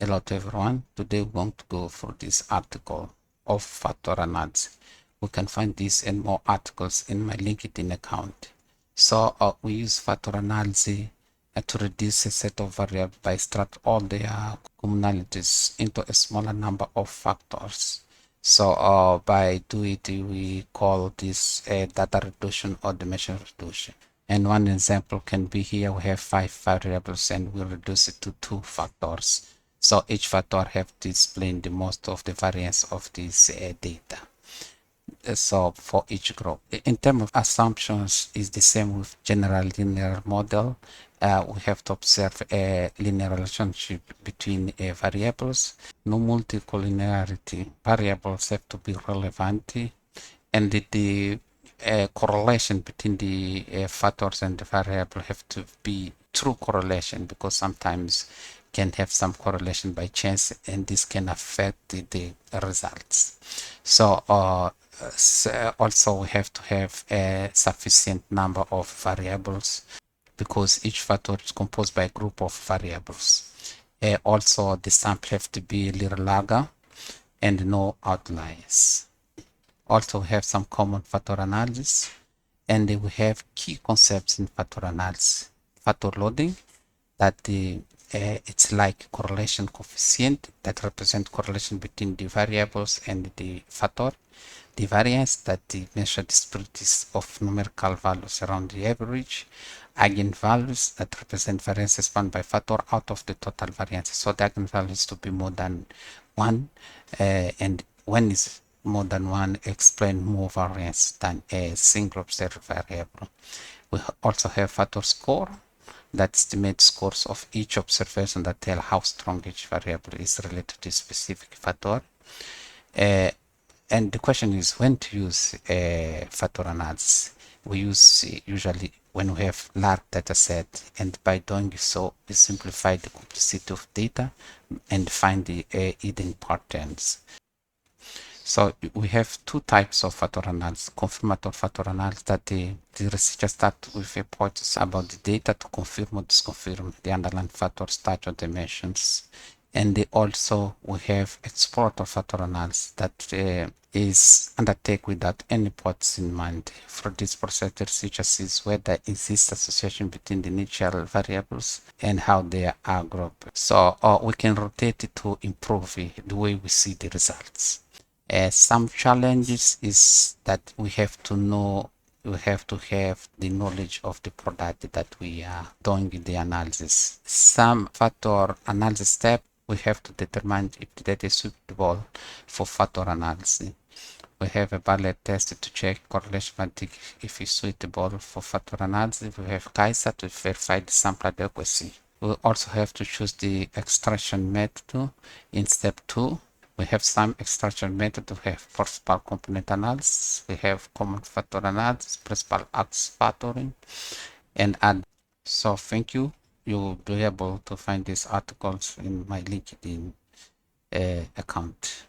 Hello to everyone. Today we're going to go through this article of factor analysis. We can find this and more articles in my LinkedIn account. So we use factor analysis to reduce a set of variables by extract all their commonalities into a smaller number of factors. So by doing it, we call this data reduction or dimension reduction. And one example can be here. We have 5 variables and we reduce it to 2 factors. So each factor have to explain the most of the variance of this data. So for each group, in terms of assumptions, is the same with general linear model. We have to observe a linear relationship between variables. No multicollinearity. Variables have to be relevant, and the correlation between the factors and the variable have to be true correlation, because sometimes can have some correlation by chance, and this can affect the results. So also we have to have a sufficient number of variables, because each factor is composed by a group of variables. Also the sample have to be a little larger and no outliers. Also we have some common factor analysis, and we have key concepts in factor analysis. Factor loading, that it's like correlation coefficient that represent correlation between the variables and the factor. The variance, that the measure disparities of numerical values around the average. Eigenvalues, that represent variances found by factor out of the total variances. So the eigenvalues to be more than 1, and when is more than 1, explain more variance than a single observed variable. We also have factor score, that estimates scores of each observation that tell how strong each variable is related to a specific factor. And the question is when to use factor analysis. We use usually when we have large data set, and by doing so we simplify the complexity of data and find the hidden patterns. So we have 2 types of factor analysis. Confirmatory factor analysis, that the researcher start with a hypothesis about the data to confirm or disconfirm the underlying factors, types, or dimensions. And also we have exploratory factor analysis, that is undertaken without any hypothesis in mind. For this process, the researcher sees whether there exists association between the initial variables and how they are grouped. So we can rotate it to improve the way we see the results. Some challenges is that we have to have the knowledge of the product that we are doing the analysis. Some factor analysis step, we have to determine if the data is suitable for factor analysis. We have a Bartlett test to check correlation fatigue if it's suitable for factor analysis. We have Kaiser to verify the sample adequacy. We also have to choose the extraction method in step 2. We have some extraction method. We have principal component analysis. We have common factor analysis, principal axis factoring, and add. So thank you. You'll be able to find these articles in my LinkedIn account.